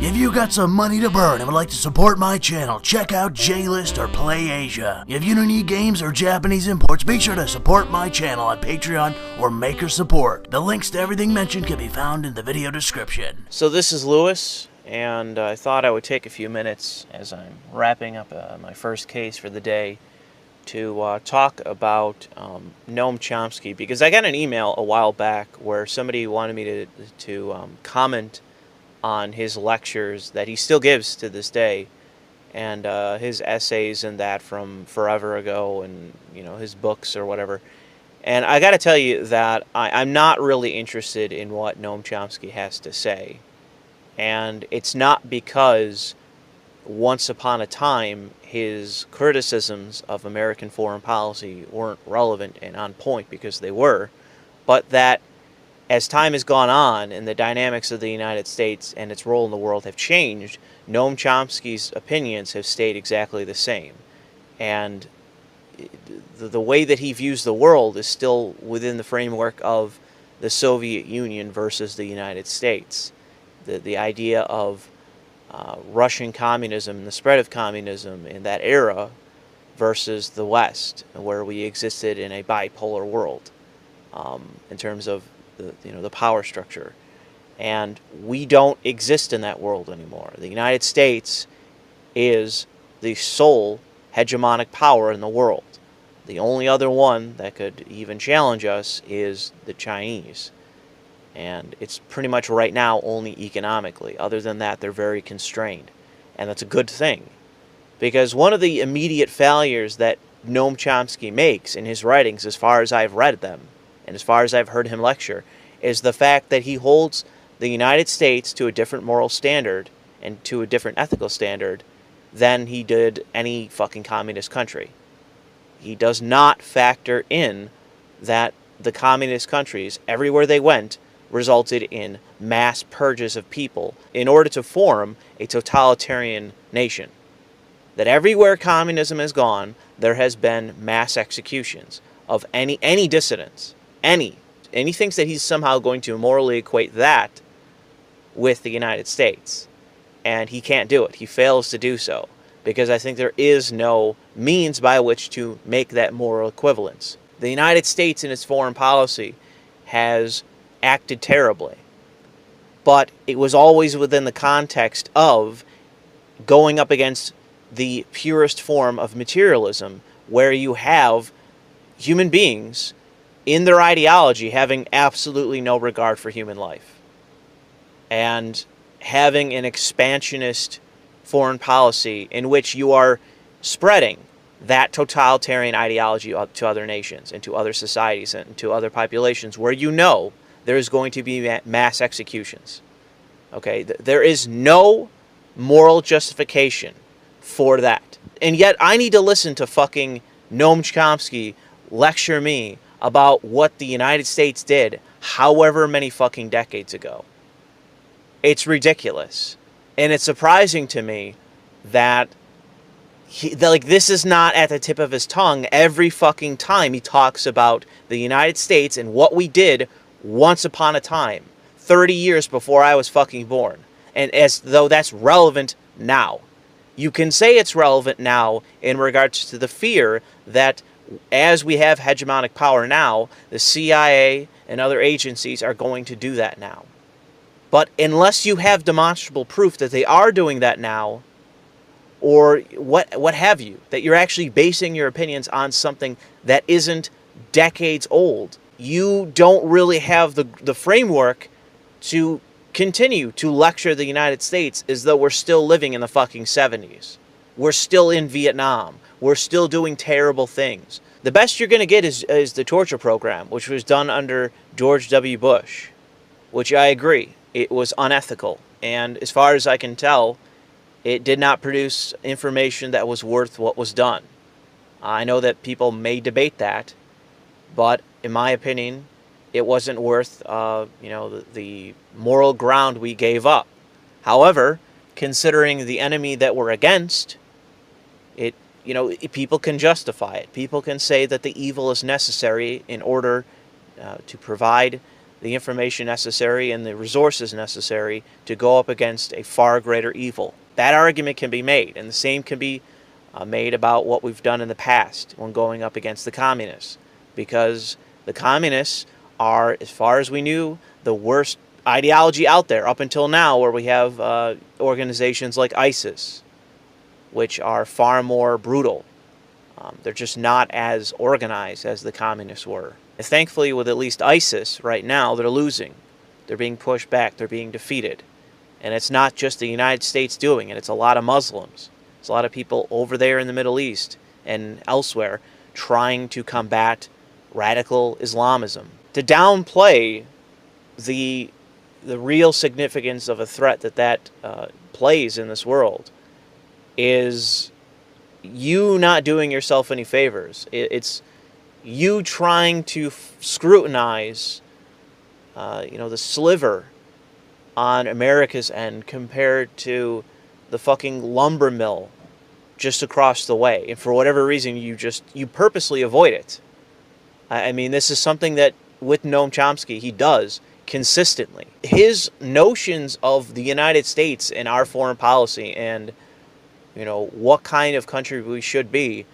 If you got some money to burn and would like to support my channel, check out JList or Play Asia. If you don't need games or Japanese imports, be sure to support my channel on Patreon or Maker Support. The links to everything mentioned can be found in the video description. So this is Louis, and I thought I would take a few minutes as I'm wrapping up my first case for the day to talk about Noam Chomsky, because I got an email a while back where somebody wanted me to comment on his lectures that he still gives to this day, and his essays and that from forever ago, and his books or whatever. And I got to tell you that I'm not really interested in what Noam Chomsky has to say, and it's not because once upon a time his criticisms of American foreign policy weren't relevant and on point, because they were, but that as time has gone on and the dynamics of the United States and its role in the world have changed, Noam Chomsky's opinions have stayed exactly the same. And the way that he views the world is still within the framework of the Soviet Union versus the United States. The idea of Russian communism and the spread of communism in that era versus the West, where we existed in a bipolar world in terms of the power structure. And we don't exist in that world anymore. The United States is the sole hegemonic power in the world. The only other one that could even challenge us is the Chinese. And it's pretty much right now only economically. Other than that, they're very constrained. And that's a good thing. Because one of the immediate failures that Noam Chomsky makes in his writings, as far as I've read them, and as far as I've heard him lecture, is the fact that he holds the United States to a different moral standard and to a different ethical standard than he did any fucking communist country. He does not factor in that the communist countries, everywhere they went, resulted in mass purges of people in order to form a totalitarian nation. That everywhere communism has gone, there has been mass executions of any dissidents. And he thinks that he's somehow going to morally equate that with the United States. And he can't do it. He fails to do so, because I think there is no means by which to make that moral equivalence. The United States in its foreign policy has acted terribly, but it was always within the context of going up against the purest form of materialism, where you have human beings in their ideology having absolutely no regard for human life, and having an expansionist foreign policy in which you are spreading that totalitarian ideology to other nations and to other societies and to other populations, where there's going to be mass executions. Okay, there is no moral justification for that. And yet I need to listen to fucking Noam Chomsky lecture me about what the United States did however many fucking decades ago. It's ridiculous. And it's surprising to me that this is not at the tip of his tongue every fucking time he talks about the United States and what we did once upon a time, 30 years before I was fucking born, and as though that's relevant now. You can say it's relevant now in regards to the fear that as we have hegemonic power now, the CIA and other agencies are going to do that now. But unless you have demonstrable proof that they are doing that now, or what have you, that you're actually basing your opinions on something that isn't decades old, you don't really have the framework to continue to lecture the United States as though we're still living in the fucking 70s. We're still in Vietnam. We're still doing terrible things. The best you're going to get is the torture program, which was done under George W. Bush, which I agree, it was unethical. And as far as I can tell, it did not produce information that was worth what was done. I know that people may debate that, but in my opinion, it wasn't worth the moral ground we gave up. However, considering the enemy that we're against, people can justify it. People can say that the evil is necessary in order to provide the information necessary and the resources necessary to go up against a far greater evil. That argument can be made, and the same can be made about what we've done in the past when going up against the communists, because the communists are, as far as we knew, the worst ideology out there up until now, where we have organizations like ISIS, which are far more brutal. They're just not as organized as the communists were. And thankfully, with at least ISIS right now, they're losing. They're being pushed back. They're being defeated. And it's not just the United States doing it. It's a lot of Muslims. It's a lot of people over there in the Middle East and elsewhere trying to combat radical Islamism. To downplay the real significance of a threat that plays in this world is you not doing yourself any favors. It's you trying to scrutinize, the sliver on America's end compared to the fucking lumber mill just across the way. And for whatever reason, you purposely avoid it. I mean, this is something that with Noam Chomsky, he does consistently. His notions of the United States and our foreign policy and, what kind of country we should be,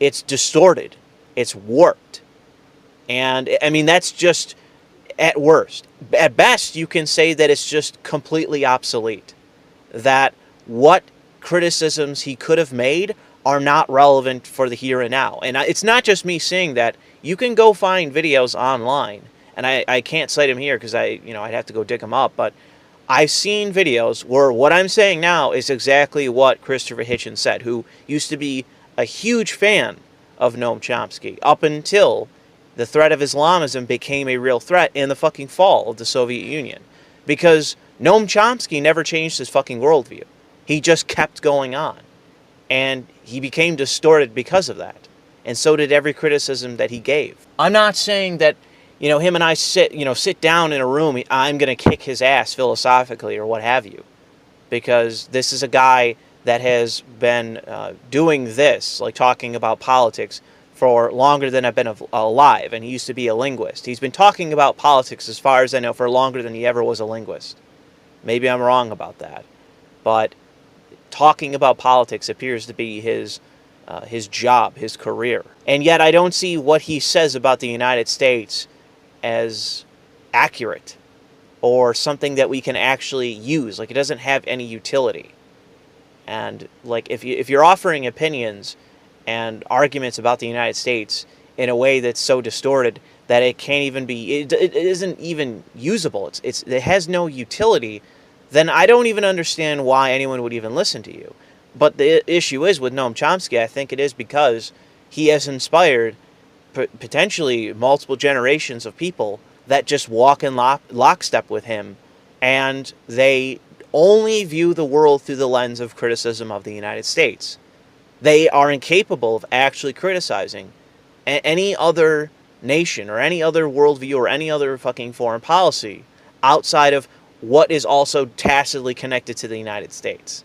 it's distorted. It's warped. And, I mean, that's just at worst. At best, you can say that it's just completely obsolete. That what criticisms he could have made are not relevant for the here and now. And it's not just me saying that. You can go find videos online, and I can't cite them here because I'd have to go dig them up, but I've seen videos where what I'm saying now is exactly what Christopher Hitchens said, who used to be a huge fan of Noam Chomsky up until the threat of Islamism became a real threat in the fucking fall of the Soviet Union. Because Noam Chomsky never changed his fucking worldview. He just kept going on. And he became distorted because of that. And so did every criticism that he gave. I'm not saying that, him and I sit down in a room, I'm going to kick his ass philosophically or what have you. Because this is a guy that has been doing this, like talking about politics, for longer than I've been alive. And he used to be a linguist. He's been talking about politics, as far as I know, for longer than he ever was a linguist. Maybe I'm wrong about that. But talking about politics appears to be his job, his career. And yet I don't see what he says about the United States as accurate or something that we can actually use. Like, it doesn't have any utility. And like, if you're offering opinions and arguments about the United States in a way that's so distorted that it can't even be, it isn't even usable, it has no utility, then I don't even understand why anyone would even listen to you. But the issue is with Noam Chomsky, I think it is because he has inspired potentially multiple generations of people that just walk in lockstep with him, and they only view the world through the lens of criticism of the United States. They are incapable of actually criticizing any other nation or any other worldview or any other fucking foreign policy outside of what is also tacitly connected to the United States.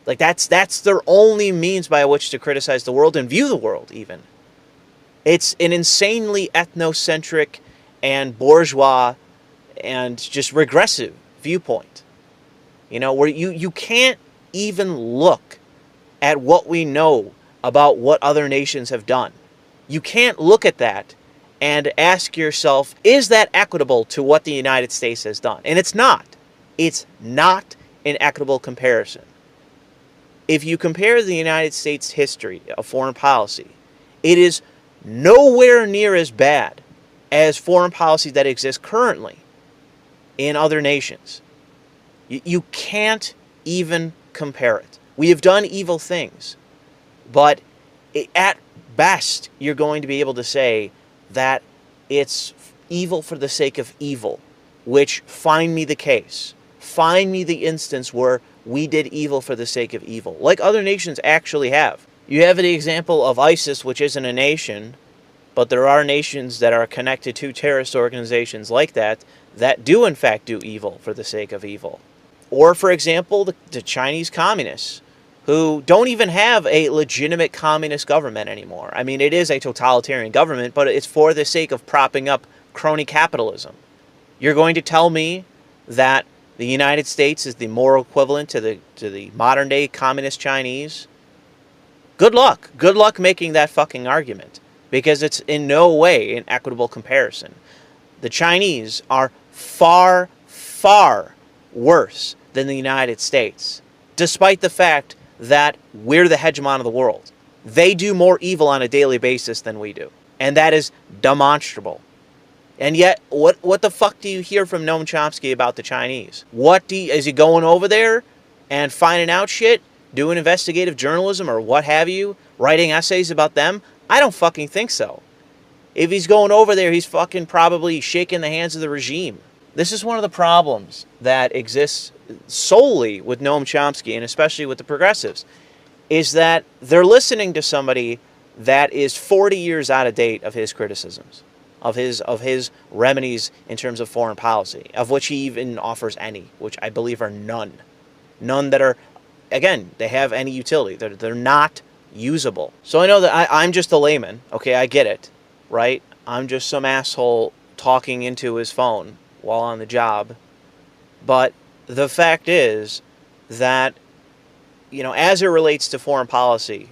Like, that's their only means by which to criticize the world and view the world, even. It's an insanely ethnocentric and bourgeois and just regressive viewpoint. Where you can't even look at what we know about what other nations have done. You can't look at that and ask yourself, is that equitable to what the United States has done? And it's not. It's not an equitable comparison. If you compare the United States' history of foreign policy, it is nowhere near as bad as foreign policy that exists currently in other nations. You can't even compare it. We have done evil things, but at best, you're going to be able to say that it's evil for the sake of evil, which, find me the case. Find me the instance where we did evil for the sake of evil, like other nations actually have. You have the example of ISIS, which isn't a nation, but there are nations that are connected to terrorist organizations like that do in fact do evil for the sake of evil. Or, for example, the Chinese communists, who don't even have a legitimate communist government anymore. I mean, it is a totalitarian government, but it's for the sake of propping up crony capitalism. You're going to tell me that the United States is the moral equivalent to the modern day communist Chinese? Good luck. Good luck making that fucking argument, because it's in no way an equitable comparison. The Chinese are far, far worse than the United States, despite the fact that we're the hegemon of the world. They do more evil on a daily basis than we do, and that is demonstrable. And yet, what the fuck do you hear from Noam Chomsky about the Chinese? Is he going over there and finding out shit, doing investigative journalism or what have you, writing essays about them? I don't fucking think so. If he's going over there, he's fucking probably shaking the hands of the regime. This is one of the problems that exists solely with Noam Chomsky, and especially with the progressives, is that they're listening to somebody that is 40 years out of date of his criticisms, of his remedies in terms of foreign policy, of which he even offers any, which I believe are none. None that are, again, they have any utility. They're not usable. So I know that I'm just a layman. Okay, I get it, right? I'm just some asshole talking into his phone while on the job. But the fact is that, as it relates to foreign policy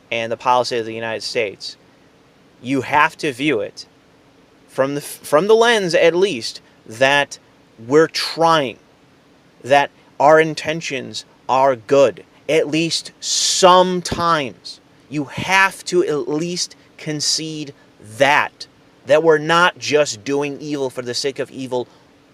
and the policy of the United States, you have to view it from the lens, at least, that we're trying, that our intentions are good, at least sometimes. You have to at least concede that we're not just doing evil for the sake of evil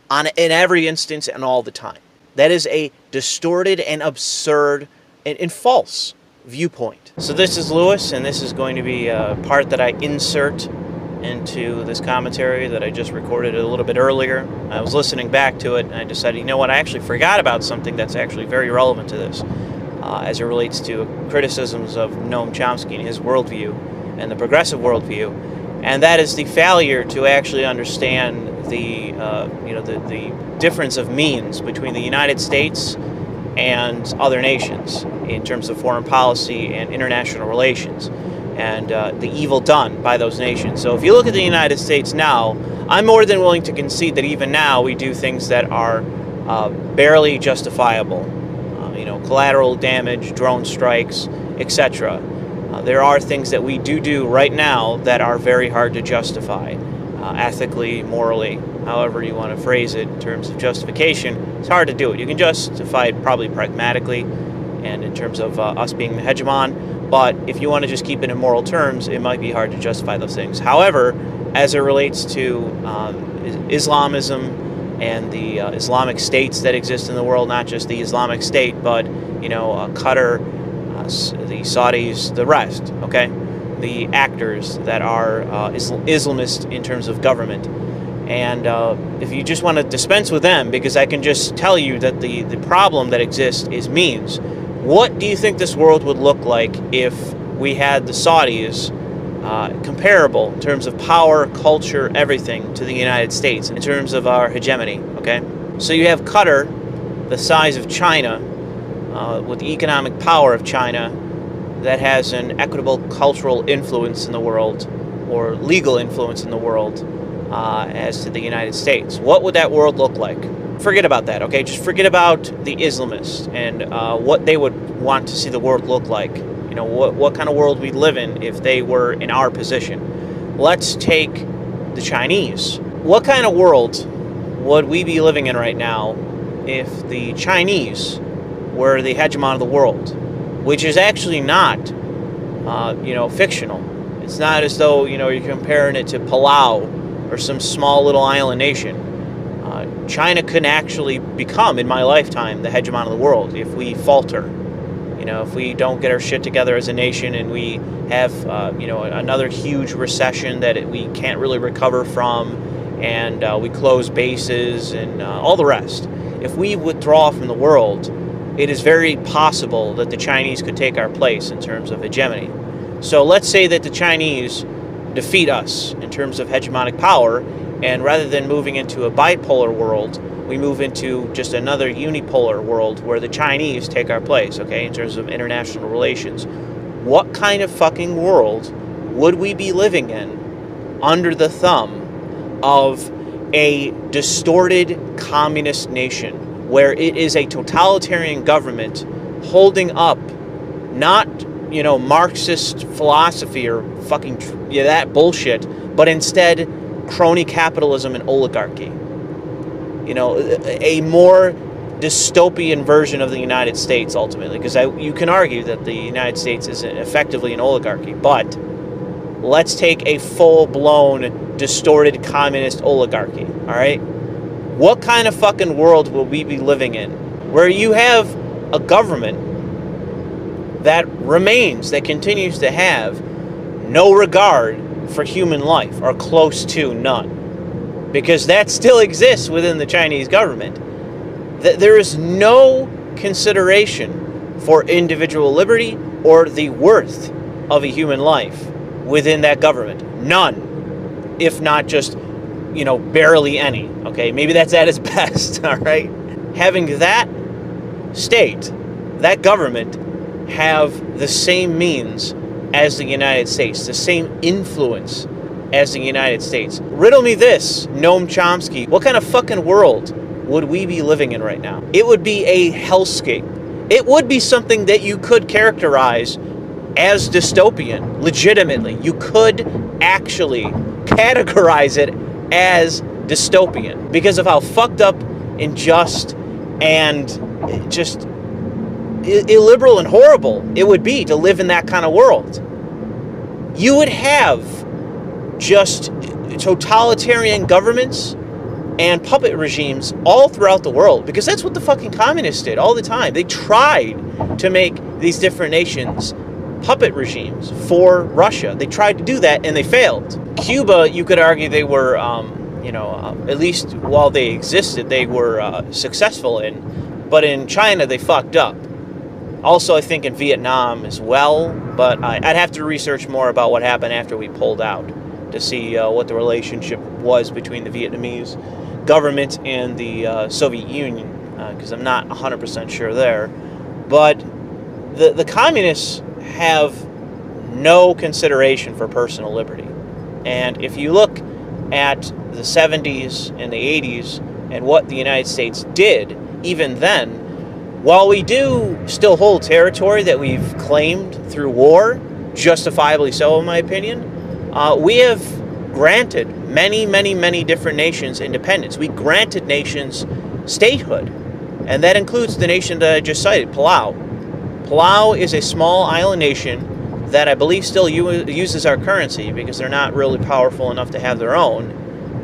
in every instance and all the time. That is a distorted and absurd and false viewpoint. So this is Louis, and this is going to be a part that I insert into this commentary that I just recorded a little bit earlier. I was listening back to it, and I decided, you know what, I actually forgot about something that's actually very relevant to this, as it relates to criticisms of Noam Chomsky and his worldview and the progressive worldview, and that is the failure to actually understand the difference of means between the United States and other nations in terms of foreign policy and international relations, and the evil done by those nations. So if you look at the United States now, I'm more than willing to concede that even now we do things that are barely justifiable. Collateral damage, drone strikes, etc. There are things that we do right now that are very hard to justify, ethically, morally, however you want to phrase it in terms of justification. It's hard to do it. You can justify it probably pragmatically and in terms of us being the hegemon, but if you want to just keep it in moral terms, it might be hard to justify those things. However, as it relates to Islamism and the Islamic states that exist in the world, not just the Islamic State, but Qatar, the Saudis, the rest, okay? The actors that are Islamist in terms of government. And if you just want to dispense with them, because I can just tell you that the problem that exists is means. What do you think this world would look like if we had the Saudis comparable in terms of power, culture, everything to the United States in terms of our hegemony, okay? So you have Qatar, the size of China, with the economic power of China, that has an equitable cultural influence in the world, or legal influence in the world, as to the United States. What would that world look like? Forget about that, okay? Just forget about the Islamists and what they would want to see the world look like. What kind of world we'd live in if they were in our position. Let's take the Chinese. What kind of world would we be living in right now if the Chinese were the hegemon of the world? Which is actually not, fictional. It's not as though, you're comparing it to Palau or some small little island nation. China can actually become, in my lifetime, the hegemon of the world if we falter. If we don't get our shit together as a nation and we have, another huge recession that we can't really recover from, and we close bases and all the rest. If we withdraw from the world, it is very possible that the Chinese could take our place in terms of hegemony. So let's say that the Chinese defeat us in terms of hegemonic power, and rather than moving into a bipolar world, we move into just another unipolar world where the Chinese take our place, okay, in terms of international relations. What kind of fucking world would we be living in under the thumb of a distorted communist nation where it is a totalitarian government holding up not, Marxist philosophy or fucking that bullshit, but instead crony capitalism and oligarchy. A more dystopian version of the United States, ultimately, because you can argue that the United States is effectively an oligarchy, but let's take a full-blown distorted communist oligarchy, all right? What kind of fucking world will we be living in where you have a government that continues to have no regard for human life, or close to none? Because that still exists within the Chinese government. There is no consideration for individual liberty or the worth of a human life within that government. None. If not just, barely any. Okay, maybe that's at its best, all right? Having that state, that government, have the same means as the United States, the same influence as the United States. Riddle me this, Noam Chomsky. What kind of fucking world would we be living in right now? It would be a hellscape. It would be something that you could characterize as dystopian, legitimately. You could actually categorize it as dystopian because of how fucked up, unjust, and just illiberal and horrible it would be to live in that kind of world. You would have just totalitarian governments and puppet regimes all throughout the world, because that's what the fucking communists did all the time. They tried to make these different nations puppet regimes for Russia. They tried to do that and they failed. Cuba, you could argue they were, at least while they existed, they were successful in. But in China, they fucked up. Also, I think in Vietnam as well, but I'd have to research more about what happened after we pulled out to see what the relationship was between the Vietnamese government and the Soviet Union, because I'm not 100% sure there. But the communists have no consideration for personal liberty. And if you look at the 70s and the 80s and what the United States did, even then, while we do still hold territory that we've claimed through war, justifiably so in my opinion, we have granted many, many, many different nations independence. We granted nations statehood, and that includes the nation that I just cited, Palau. Palau is a small island nation that I believe still uses our currency because they're not really powerful enough to have their own,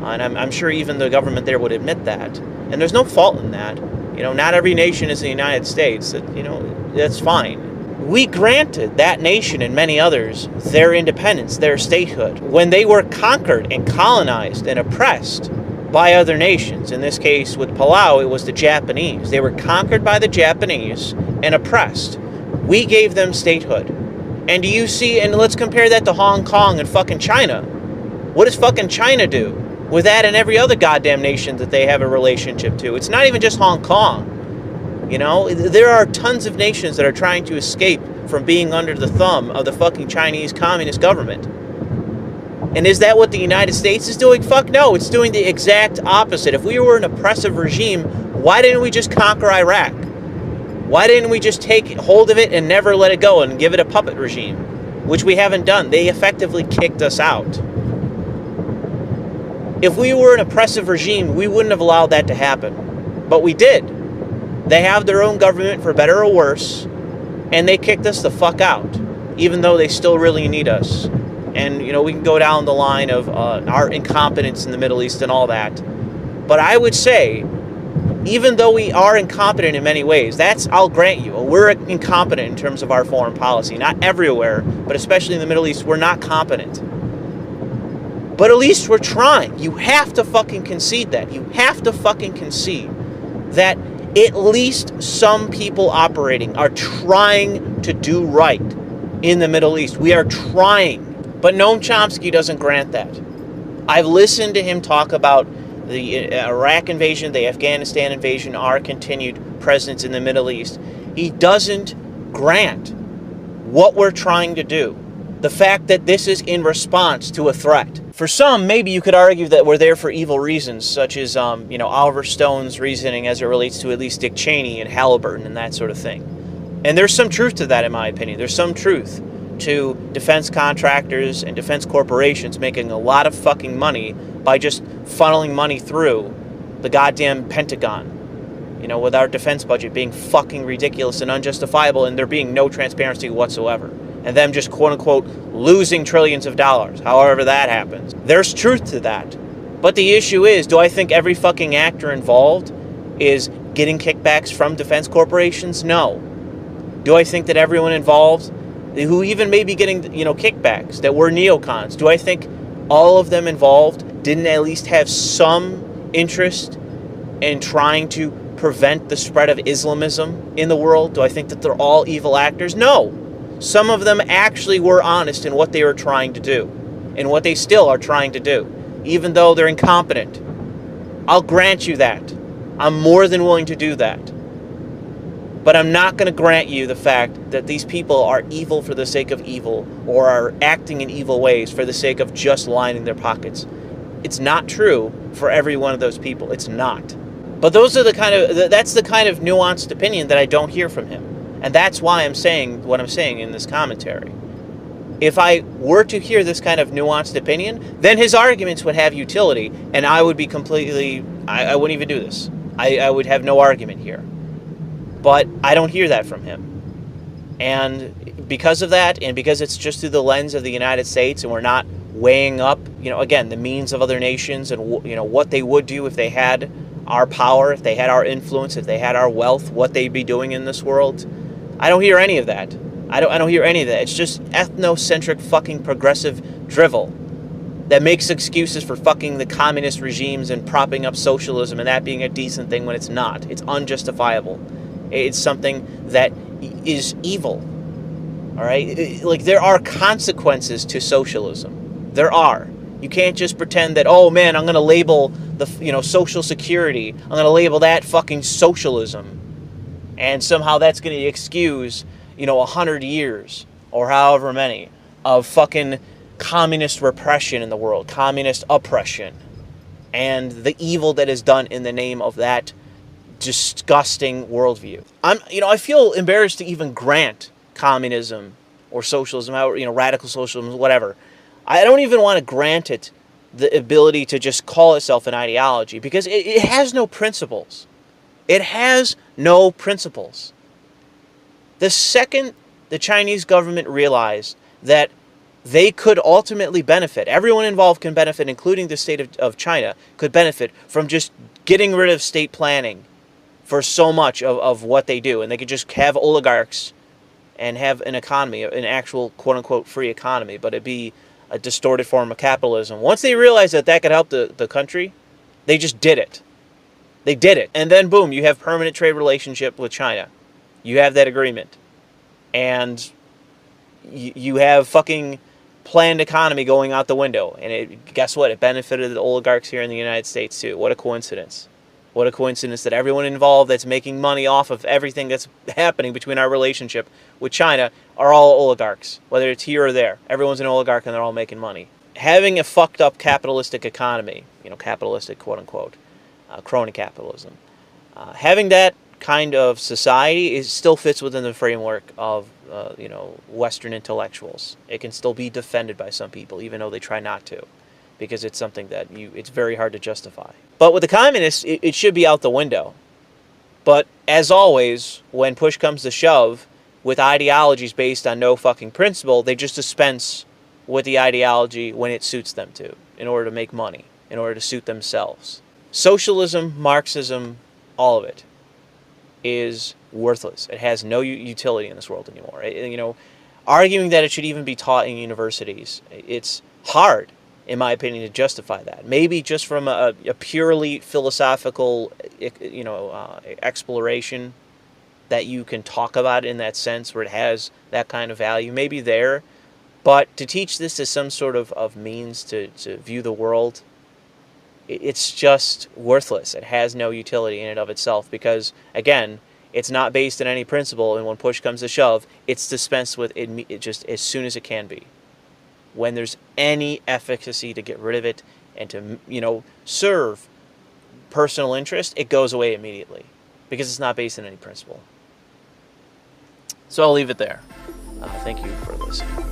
and I'm sure even the government there would admit that, and there's no fault in that. Not every nation is the United States. That's fine. We granted that nation and many others their independence, their statehood, when they were conquered and colonized and oppressed by other nations. In this case, with Palau, it was the Japanese. They were conquered by the Japanese and oppressed. We gave them statehood. And do you see, and let's compare that to Hong Kong and fucking China. What does fucking China do with that and every other goddamn nation that they have a relationship to? It's not even just Hong Kong. There are tons of nations that are trying to escape from being under the thumb of the fucking Chinese Communist government. And is that what the United States is doing? Fuck no, it's doing the exact opposite. If we were an oppressive regime, why didn't we just conquer Iraq? Why didn't we just take hold of it and never let it go and give it a puppet regime? Which we haven't done. They effectively kicked us out. If we were an oppressive regime, we wouldn't have allowed that to happen. But we did. They have their own government, for better or worse, and they kicked us the fuck out, even though they still really need us. And, we can go down the line of our incompetence in the Middle East and all that. But I would say, even though we are incompetent in many ways, I'll grant you, we're incompetent in terms of our foreign policy. Not everywhere, but especially in the Middle East, we're not competent. But at least we're trying. You have to fucking concede that. You have to fucking concede that at least some people operating are trying to do right in the Middle East. We are trying. But Noam Chomsky doesn't grant that. I've listened to him talk about the Iraq invasion, the Afghanistan invasion, our continued presence in the Middle East. He doesn't grant what we're trying to do. The fact that this is in response to a threat. For some, maybe you could argue that we're there for evil reasons, such as, Oliver Stone's reasoning as it relates to at least Dick Cheney and Halliburton and that sort of thing. And there's some truth to that, in my opinion. There's some truth to defense contractors and defense corporations making a lot of fucking money by just funneling money through the goddamn Pentagon. With our defense budget being fucking ridiculous and unjustifiable, and there being no transparency whatsoever. And them just, quote-unquote, losing trillions of dollars, however that happens. There's truth to that. But the issue is, do I think every fucking actor involved is getting kickbacks from defense corporations? No. Do I think that everyone involved, who even may be getting, kickbacks, that were neocons, do I think all of them involved didn't at least have some interest in trying to prevent the spread of Islamism in the world? Do I think that they're all evil actors? No. Some of them actually were honest in what they were trying to do, and what they still are trying to do, even though they're incompetent. I'll grant you that. I'm more than willing to do that. But I'm not going to grant you the fact that these people are evil for the sake of evil, or are acting in evil ways for the sake of just lining their pockets. It's not true for every one of those people. It's not. But that's the kind of nuanced opinion that I don't hear from him. And that's why I'm saying what I'm saying in this commentary. If I were to hear this kind of nuanced opinion, then his arguments would have utility, and I would be I wouldn't even do this. I would have no argument here. But I don't hear that from him. And because of that, and because it's just through the lens of the United States, and we're not weighing up, again, the means of other nations, and, what they would do if they had our power, if they had our influence, if they had our wealth, what they'd be doing in this world. I don't hear any of that. I don't hear any of that. It's just ethnocentric fucking progressive drivel that makes excuses for fucking the communist regimes and propping up socialism and that being a decent thing when it's not. It's unjustifiable. It's something that is evil. All right? Like, there are consequences to socialism. There are. You can't just pretend that, oh man, I'm going to label the, Social Security, I'm going to label that fucking socialism. And somehow that's going to excuse, 100 years or however many of fucking communist repression in the world, communist oppression, and the evil that is done in the name of that disgusting worldview. I feel embarrassed to even grant communism or socialism, radical socialism, whatever. I don't even want to grant it the ability to just call itself an ideology, because it has no principles. It has no principles. The second the Chinese government realized that they could ultimately benefit, everyone involved can benefit, including the state of China, could benefit from just getting rid of state planning for so much of what they do. And they could just have oligarchs and have an economy, an actual quote-unquote free economy, but it'd be a distorted form of capitalism. Once they realized that that could help the country, they just did it. They did it. And then boom, you have permanent trade relationship with China. You have that agreement. And you have fucking planned economy going out the window. And guess what? It benefited the oligarchs here in the United States too. What a coincidence. What a coincidence that everyone involved that's making money off of everything that's happening between our relationship with China are all oligarchs, whether it's here or there. Everyone's an oligarch and they're all making money. Having a fucked up capitalistic economy, capitalistic quote-unquote, crony capitalism, having that kind of society still fits within the framework of, Western intellectuals. It can still be defended by some people, even though they try not to, because it's something that it's very hard to justify. But with the communists, it should be out the window. But as always, when push comes to shove, with ideologies based on no fucking principle, they just dispense with the ideology when it suits them to, in order to make money, in order to suit themselves. Socialism, Marxism, all of it is worthless. It has no utility in this world anymore. Arguing that it should even be taught in universities, it's hard, in my opinion, to justify that. Maybe just from a purely philosophical, exploration, that you can talk about it in that sense where it has that kind of value, maybe there. But to teach this as some sort of means to view the world, it's just worthless. It has no utility in and of itself because, again, it's not based on any principle, and when push comes to shove, it's dispensed with it just as soon as it can be. when there's any efficacy to get rid of it and to, you know, serve personal interest, it goes away immediately because it's not based on any principle. So I'll leave it there. Thank you for listening.